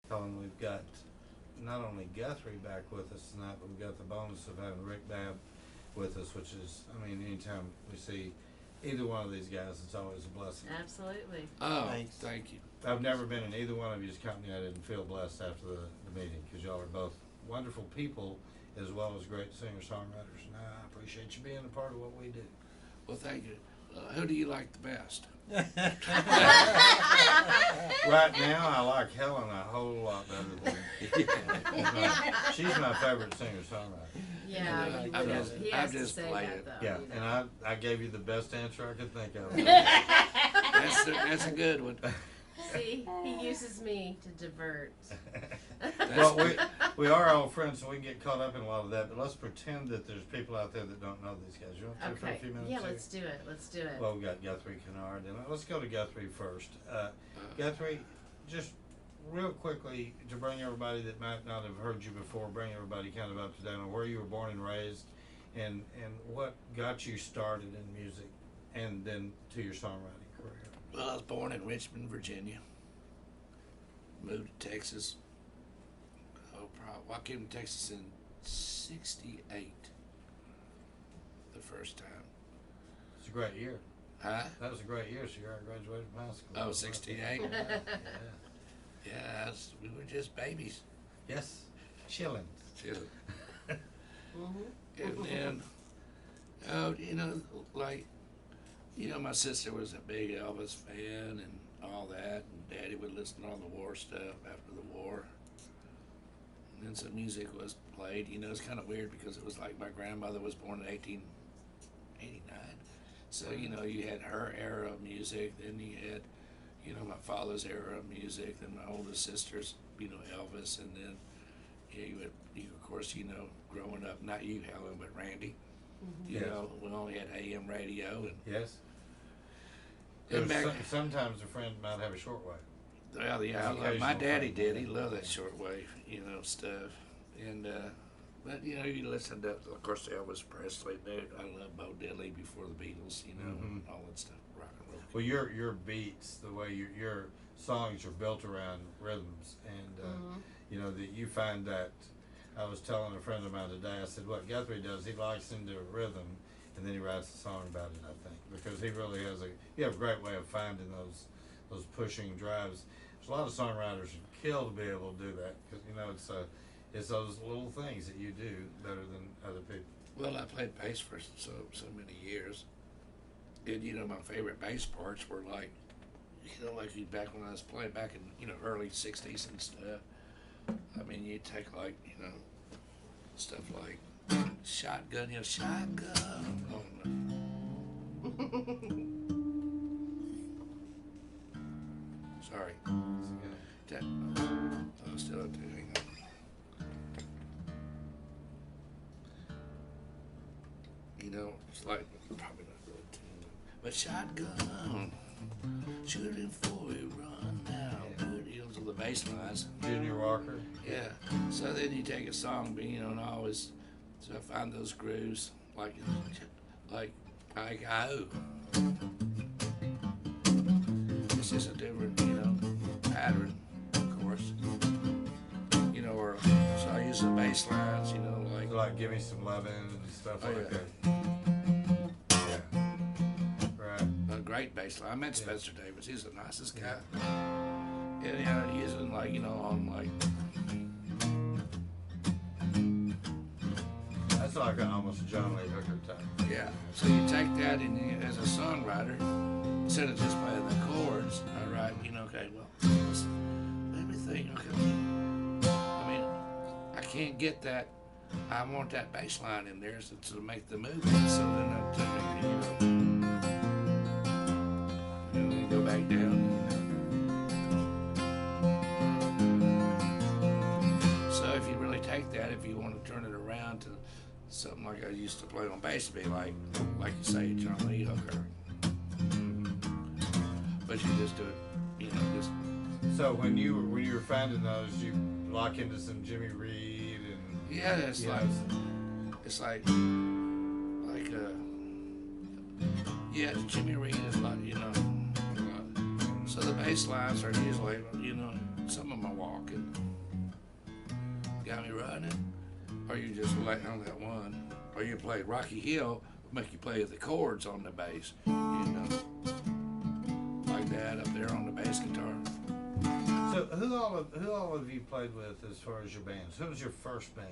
Colin, we've got not only Guthrie back with us tonight, but we've got the bonus of having Rick Babb with us, which is, I mean, anytime we see either one of these guys, it's always a blessing. Absolutely. Oh, Thanks. thank you. I've never been in either one of you's company I didn't feel blessed after the meeting, because y'all are both wonderful people as well as great singer-songwriters, and I appreciate you being a part of what we do. Well, thank you. Who do you like the best? Right now, I like Helen a whole lot better than she's my favorite singer-songwriter. Yeah, Yeah, you I'm would. just- He I'm has to just say playing. that though. Yeah, you know. and I gave you the best answer I could think of. That's a good one. See, he uses me to divert. Well, we are all friends, so we can get caught up in a lot of that. But let's pretend that there's people out there that don't know these guys. You want to for a Okay. few minutes? Yeah, here? let's do it. Let's do it. Well, we got Guthrie Kennard, and let's go to Guthrie first. Guthrie, just real quickly to bring everybody that might not have heard you before, bring everybody kind of up to date on where you were born and raised, and what got you started in music, and then to your songwriting career. Well, I was born in Richmond, Virginia. Moved to Texas. I came to Texas in '68. The first time. It's a great year. Huh? That was a great year. So I graduated from high school. Oh, 68? Yeah. Yeah, we were just babies. Yes. Chilling. Too. Mhm. And then, my sister was a big Elvis fan and all that, and Daddy would listen to all the war stuff after the war. And then some music was played. It's kind of weird because it was like my grandmother was born in 1889. So, you had her era of music, then you had, my father's era of music, then my oldest sister's, Elvis, and then of course, growing up, not you, Helen, but Randy. Yes. We only had AM radio, and Yes. And There's back- sometimes a friend might have a shortwave. well, yeah, my Occasional daddy thing. did. He loved that shortwave, stuff. And but you listen to, of course, Elvis Presley. I love Bo Diddley before the Beatles, Mhm. all that stuff, rock and roll. Well, your beats, the way your songs are built around rhythms, and that you find that. I was telling a friend of mine today. I said, what Guthrie does, he locks into a rhythm, and then he writes a song about it. I think because he really has you have a great way of finding those pushing drives. There's a lot of songwriters who kill to be able to do that because it's those little things that you do better than other people. Well, I played bass for so many years, and my favorite bass parts were like back when I was playing back in early '60s and stuff. I mean, you take stuff like shotgun, shotgun. Oh, no. Sorry. Still have to hang on. It's like probably not really tuned, but shotgun, shooting for we run now. To the bass lines. Junior Walker. Yeah. So then you take a song, and so I find those grooves like oh. It's just a different, pattern, of course. Or so I use the bass lines, Like Give Me Some Lovin' and stuff Oh, like yeah. that. Yeah. Right. a great bass line. I met Spencer Davis. He's the nicest guy. Yeah. And using on That's like almost a John Lee Hooker type. yeah. So you take that and as a songwriter, instead of just playing the chords, I write, okay, well, let me think, okay. I mean, I can't get that. I want that bass line in there to make the movement. So then I go back down. So if you really take that, if you want to turn it around to something like I used to play on bass, it'd be like you say, John Lee Hooker. But you just do it, just. So when you were finding those, you lock into some Jimmy Reed and Yeah, it's you like yeah, Jimmy Reed is like, so the bass lines are usually, you know, some of them are walking. Got me running. Or you just lay on that one. Or you play Rocky Hill, make you play the chords on the bass. You know, like that up there on the bass guitar. So who all have you played with as far as your bands? Who was your first band?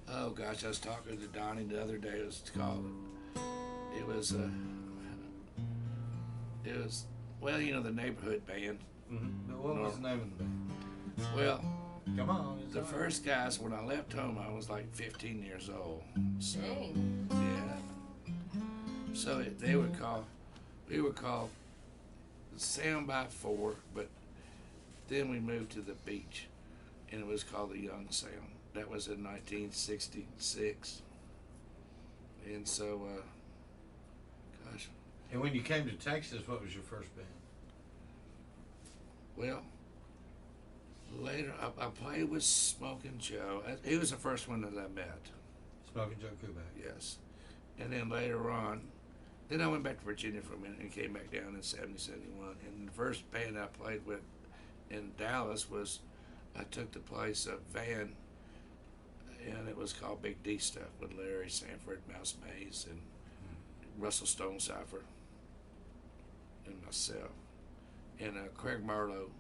Oh gosh, I was talking to Donnie the other day. It was well, you know, the neighborhood band. Mm-hmm. What was the name of the band? Well, come on. the first guys, when I left home, I was like 15 years old. So, Dang. yeah. So we were called Sound by Four, but then we moved to the beach, and it was called the Young Sound. That was in 1966. And so, gosh. And when you came to Texas, what was your first band? Well, later I played with Smokin' Joe. He was the first one that I met. Smokin' Joe Kubek. Yes. And then later on, then I went back to Virginia for a minute and came back down in 70, 71. And the first band I played with in Dallas was, I took the place of Van, and it was called Big D Stuff with Larry Sanford, Mouse Mays, and Russell Stone Cipher, and myself. And Craig Marlowe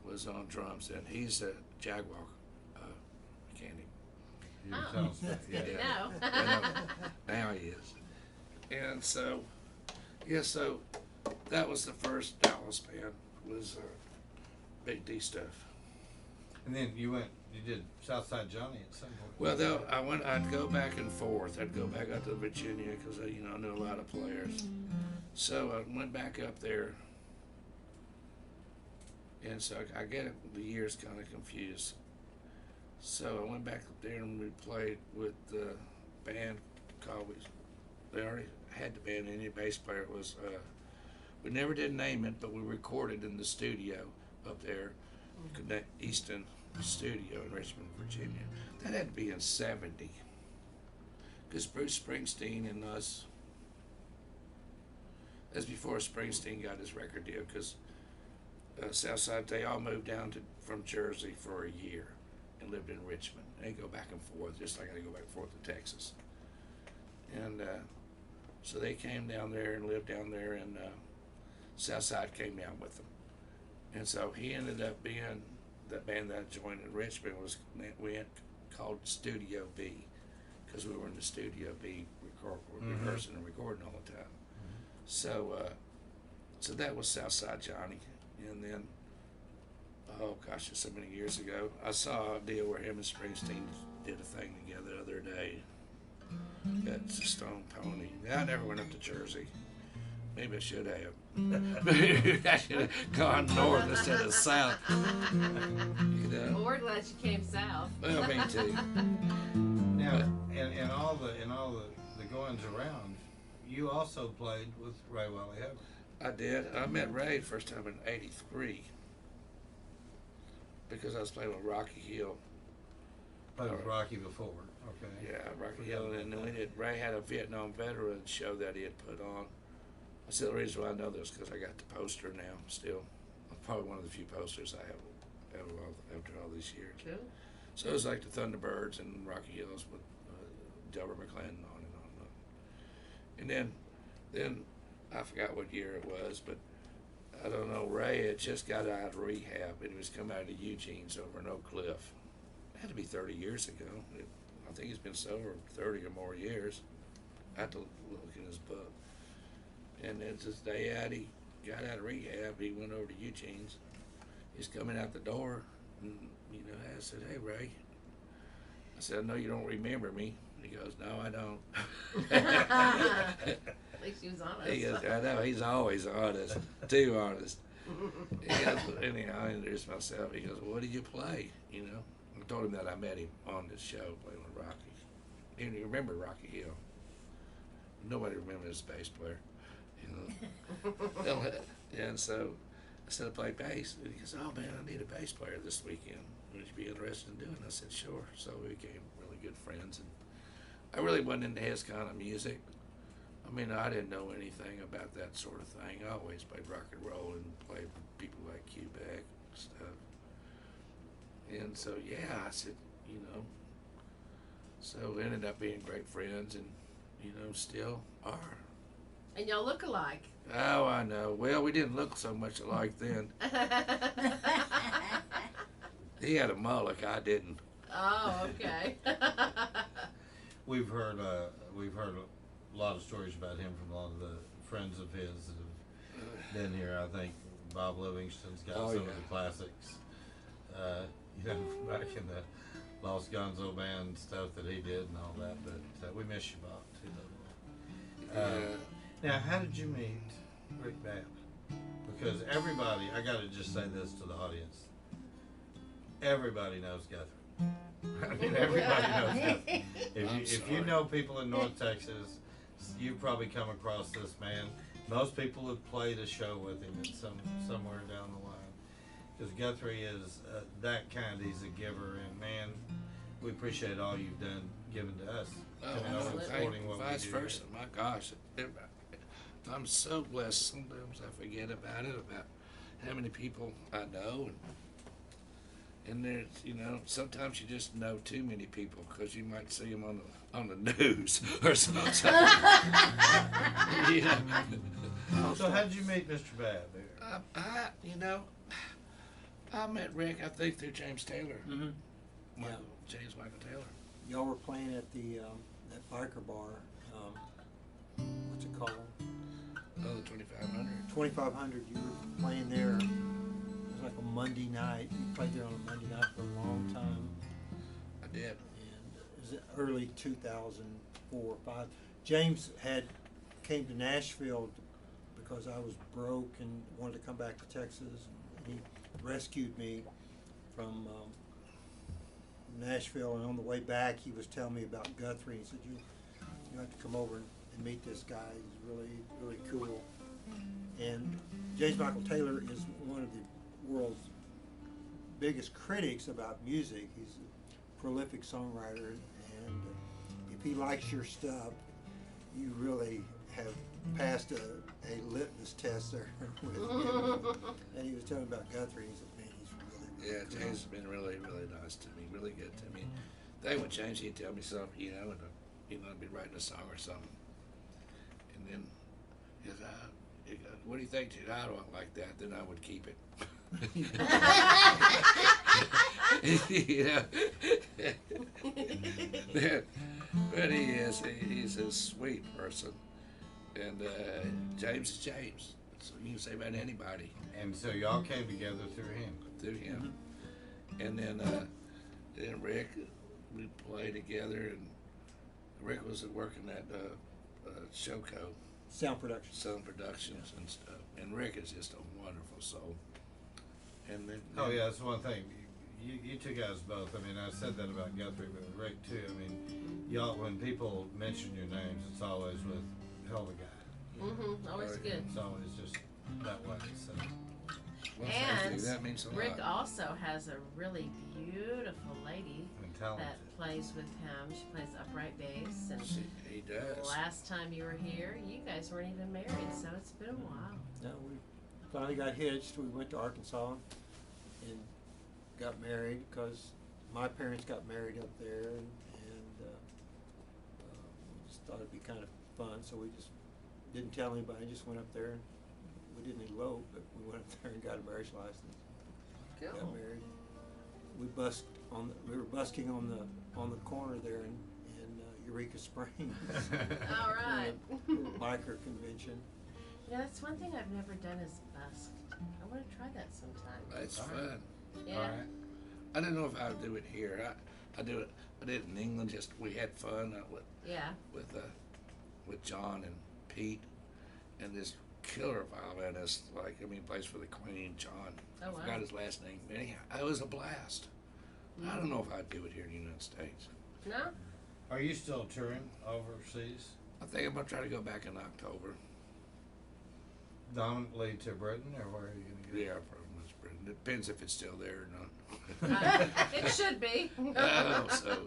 was on drums, and he's a Jaguar mechanic. You were Oh. telling us that. Good to know. Now he is. And so, yeah, so that was the first Dallas band, was Big D Stuff. And then you did Southside Johnny at some point. Well, though, I'd go back and forth. I'd go back up to Virginia because I knew a lot of players. So I went back up there, and so I get the years kind of confused. So I went back up there and we played with the band called. They already had the band, and the bass player was. We never did name it, but we recorded in the studio up there, Easton Studio in Richmond, Virginia. That had to be in '70, because Bruce Springsteen and us. That's before Springsteen got his record deal, because Southside, they all moved down from Jersey for a year and lived in Richmond. They go back and forth, just like I go back and forth to Texas. And so they came down there and lived down there, and Southside came down with them. And so he ended up being, that band that I joined in Richmond called Studio B, because we were in the Studio B rehearsing and recording all the time. So that was Southside Johnny. And then, oh gosh, it's so many years ago, I saw a deal where him and Springsteen did a thing together the other day. That's a Stone Pony. I never went up to Jersey. Maybe I should have. Maybe I should have gone north instead of south. Well, we're glad you came south. Well, me too. Now, in all the goings around, you also played with Ray Wiley Hubbard. I did. I met Ray first time in '83 because I was playing with Rocky Hill. Played with Rocky before. Okay. Yeah, Rocky Hill, and then Ray had a Vietnam veteran show that he had put on. That's the reason why I know this, because I got the poster now. Still, probably one of the few posters I have after all these years. Cool. So it was like the Thunderbirds and Rocky Hills with Delbert McClendon on and on and on. And then I forgot what year it was, but I don't know. Ray had just got out of rehab, and he was coming out of Eugene's over in Oak Cliff. It had to be 30 years ago. I think he's been sober 30 or more years. I have to look in his book. And then this day out, he got out of rehab. He went over to Eugene's. He's coming out the door, and I said, "Hey, Ray." I said, "I know you don't remember me." He goes, "No, I don't." At least he was honest. He goes, "I know, he's always honest, too honest." He goes, anyhow, I introduced myself. He goes, "What did you play?" I told him that I met him on this show playing with Rocky. And you remember Rocky Hill. Nobody remembers his bass player. And so I said, "I play bass." And he goes, "Oh man, I need a bass player this weekend. Would you be interested in doing it?" I said, "Sure." So we became really good friends. And I really wasn't into his kind of music. I mean, I didn't know anything about that sort of thing. I always played rock and roll and played with people like Quebec and stuff. And so, yeah, I said, you know, so we ended up being great friends and, you know, still are. And y'all look alike. Oh, I know. Well, we didn't look so much alike then. He had a mullet, I didn't. Oh, okay. We've heard a lot of stories about him from a lot of the friends of his that have been here. I think Bob Livingston's got some of the classics. You know, back in the Los Gonzo band stuff that he did and all that. But we miss you, Bob, too. Now, how did you meet Rick Babb? Because everybody, I got to just say this to the audience. Everybody knows Guthrie. I mean, everybody knows Guthrie. If you know people in North Texas, you've probably come across this man. Most people have played a show with him at somewhere down the line. Because Guthrie is that kind. He's a giver, and man, we appreciate all you've done, given to us. Supporting what vice versa. My gosh, I'm so blessed. Sometimes I forget about it, about how many people I know, and there's, you know, sometimes you just know too many people because you might see them on the news or something. You know? So how did you meet Mr. Babb? I met Rick, I think, through James Taylor. Mm-hmm. James Michael Taylor. Y'all were playing at the that biker bar. What's it called? Oh, the 2500. 2500. You were playing there. It was like a Monday night. You played there on a Monday night for a long time. I did. And it was early 2004 or 5. James came to Nashville because I was broke and wanted to come back to Texas. And he rescued me from Nashville, and on the way back he was telling me about Guthrie. He said, you have to come over and meet this guy. He's really, really cool. And James Michael Taylor is one of the world's biggest critics about music. He's a prolific songwriter, and if he likes your stuff, you really have passed a litmus test there with him. And he was telling me about Guthrie. He said, man, he's really James has been really, really nice to me, really good to me. They would change, he'd tell me something, you know, and I'd be writing a song or something. And then he'd go, what do you think, dude? I don't like that. Then I would keep it. You know? But he's a sweet person. And James is James. So you can say about anybody. And so y'all came together through him. Through him. And then Rick, we played together, and Rick was working at Showco. Sound Productions. Sound Productions and stuff. And Rick is just a wonderful soul. And then, oh yeah, that's one thing. You two guys both. I mean, I said that about Guthrie, but with Rick too. I mean, y'all. When people mention your names, it's always with hell of a guy. Always good. It's always just that way. So. well, And that means a Rick lot. also has a really beautiful lady And talented. that plays with him. She plays upright bass, and He does. last time you were here, you guys weren't even married, so it's been a while. No, we finally got hitched. We went to Arkansas and got married because my parents got married up there, and we just thought it'd be kind of fun, so we just didn't tell anybody. Just went up there. We didn't elope, but we went up there and got a marriage license. Cool. Got married. We were busking on the corner there in Eureka Springs. All right. Biker convention. Yeah, that's one thing I've never done is busk. I want to try that sometime. It's All fun. right. Yeah. All right. I don't know if I would do it here. I did it in England. Just we had fun Yeah. with John and Pete and this killer violinist. Like, I mean, plays for the Queen, John. Oh, I wow. forgot his last name. Anyhow, it was a blast. I don't know if I'd do it here in the United States. No? Are you still touring overseas? I think I'm gonna try to go back in October. Dominantly to Britain, or where are you going to go? Yeah, pretty much Britain. Depends if it's still there or not. It should be. Oh, so.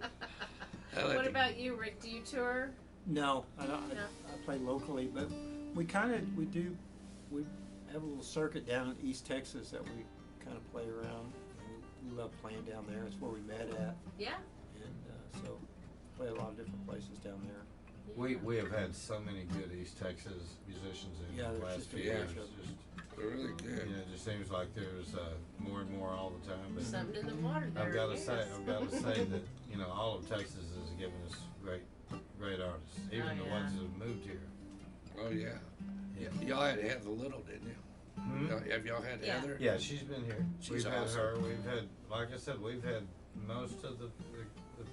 What about you, Rick? Do you tour? No, I don't. No. I play locally, but we have a little circuit down in East Texas that we kind of play around. We love playing down there. It's where we met at, Yeah. and so play a lot of different places down there. We have had so many good East Texas musicians in Yeah, the there's last just a few years. bunch of them. Just, They're really good. it just seems like there's more and more all the time. But Something in the water there. I've got to yes. say, that all of Texas has given us great artists, even Oh, the yeah. ones that have moved here. Oh yeah. Yeah. Y'all had Heather Little, didn't you? Hmm? Have y'all had Yeah. Heather? Yeah, she's been here. She's We've had awesome. her. We've had, like I said, we've had most of the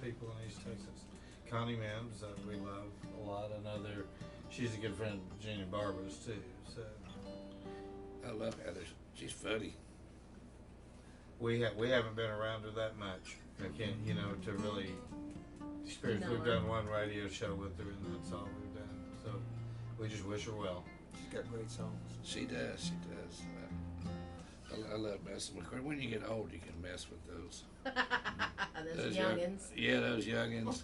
people in East Texas. Connie Mims, we love a lot. Another, she's a good friend of Jenny Barber's too. So I love Heather. She's funny. we haven't been around her that much. I can't, to really experience. Know We've her. done one radio show with her, and that's all we've done. So we just wish her well. She's got great songs. She does. She does. I love messing with her. When you get old, you can mess with those. Those young- youngins. Yeah, those youngins.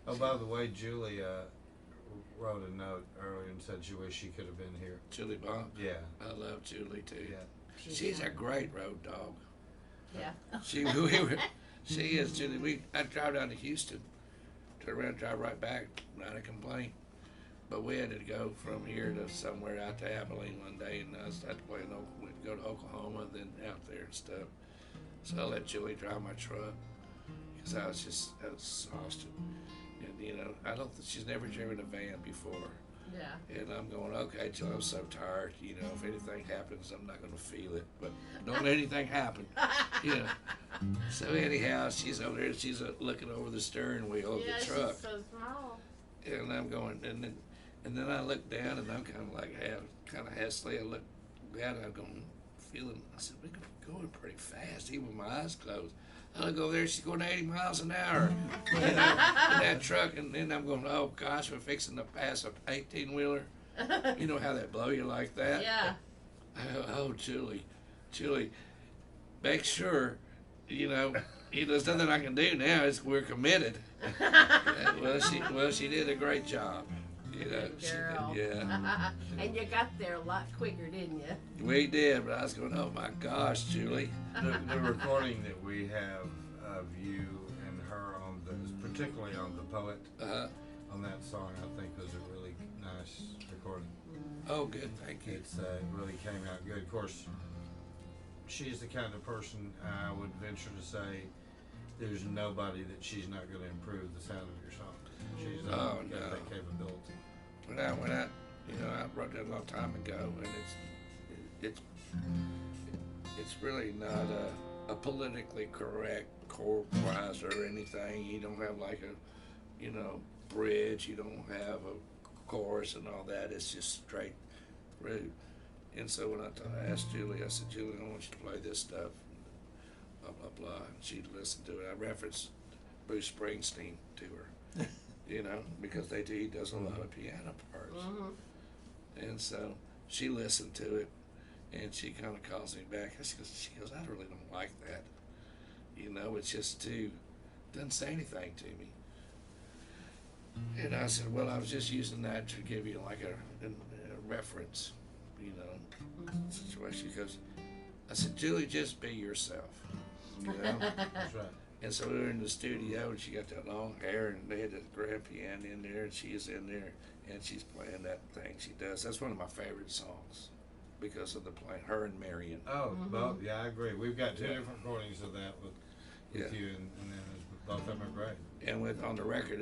Oh, by the way, Julie wrote a note earlier and said she wished she could have been here. Julie Bomb. Yeah, I love Julie too. yeah. She's a great road dog. Yeah. She is Julie. I drive down to Houston, turn around, drive right back, not a complaint. But we had to go from here to somewhere out to Abilene one day, and I had to play in go to Oklahoma, then out there and stuff. So I let Julie drive my truck because I was exhausted. And I don't think she's never driven a van before. Yeah. And I'm going, okay, Jill, I'm so tired. If anything happens, I'm not going to feel it. But don't let anything happen. So anyhow, she's over there. She's looking over the steering wheel of Yeah, the truck. she's so small. And I'm going, and then I look down, and I'm kind of like, kind of hastily. I look down, and I'm going, feeling. I said, we're going pretty fast, even with my eyes closed. I look over there, she's going 80 miles an hour in that truck, and then I'm going, oh gosh, we're fixing to pass a 18-wheeler. You know how that blow you like that? Yeah. Oh, Julie, make sure, there's nothing I can do now. We're committed. Well, she did a great job. Good She did, girl. yeah. And you got there a lot quicker, didn't you? We did, but I was going, oh my gosh, Julie. The recording that we have of you and her on particularly on the Poet, on that song, I think was a really nice recording. Oh, good, thank you. It really came out good. Of course, she's the kind of person I would venture to say there's nobody that she's not going to improve the sound of your song. She's got that capability. When I I wrote that a long time ago, and it's really not a politically correct chord-wise or anything. You don't have like a bridge. You don't have a chorus and all that. It's just straight through. And so when I asked Julie, I said, Julie, I want you to play this stuff, blah, blah, blah. And she listened to it. I referenced Bruce Springsteen to her, because he does a lot of piano parts. Mm-hmm. And so she listened to it, and she kind of calls me back. She goes, I really don't like that. It's just doesn't say anything to me. And I said, well, I was just using that to give you like a reference, situation. She goes, I said, Julie, just be yourself. That's right. And so we were in the studio, and she got that long hair, and they had the grand piano in there, and she is in there, and she's playing that thing she does. That's one of my favorite songs because of the playing, her and Marion. Oh, Mm-hmm. both. Yeah, I agree. We've got two different recordings of that with Yeah. you, and then both of them are great. And on the record,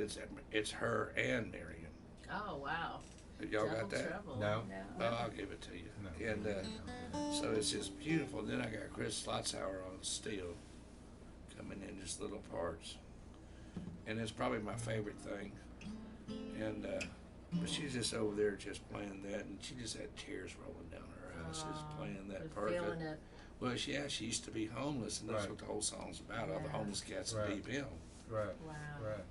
it's her and Marion. Oh, wow. Y'all Double got that? trouble. No. Oh, I'll give it to you. No. And so it's just beautiful. Then I got Chris Slotzauer on steel coming in just little parts. And it's probably my favorite thing. And but she's just over there just playing that, and she just had tears rolling down her eyes just playing that We're part. feeling it. Well, she used to be homeless, and that's Right. what the whole song's about, all the homeless cats in Right. Deep Hill. Right. Wow. Right.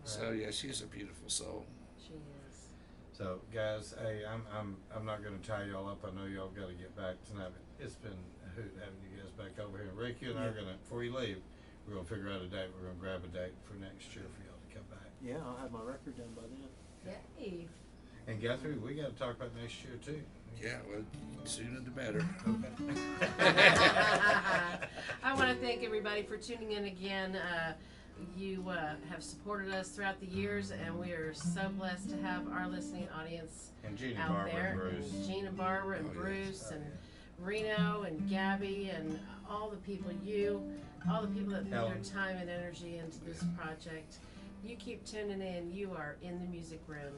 So yeah, she's a beautiful soul. She is. So, guys, hey, I'm not going to tie y'all up. I know y'all got to get back tonight, but it's been a hoot having you guys back over here. Rick, you and I are going to, before you leave, we're going to figure out a date. We're going to grab a date for next year for y'all to to come back. Yeah, I'll have my record done by then. Yay. And Guthrie, we got to talk about next year too. Yeah, well, sooner the better. I want to thank everybody for tuning in again. You have supported us throughout the years, and we are so blessed to have our listening audience And Gene and out Barbara there. and Bruce. Gene and Barbara and Oh, yes. Bruce and Reno and Gabby and all the people, all the people that put their Helen. time and energy into this project. You keep tuning in. You are in the music room.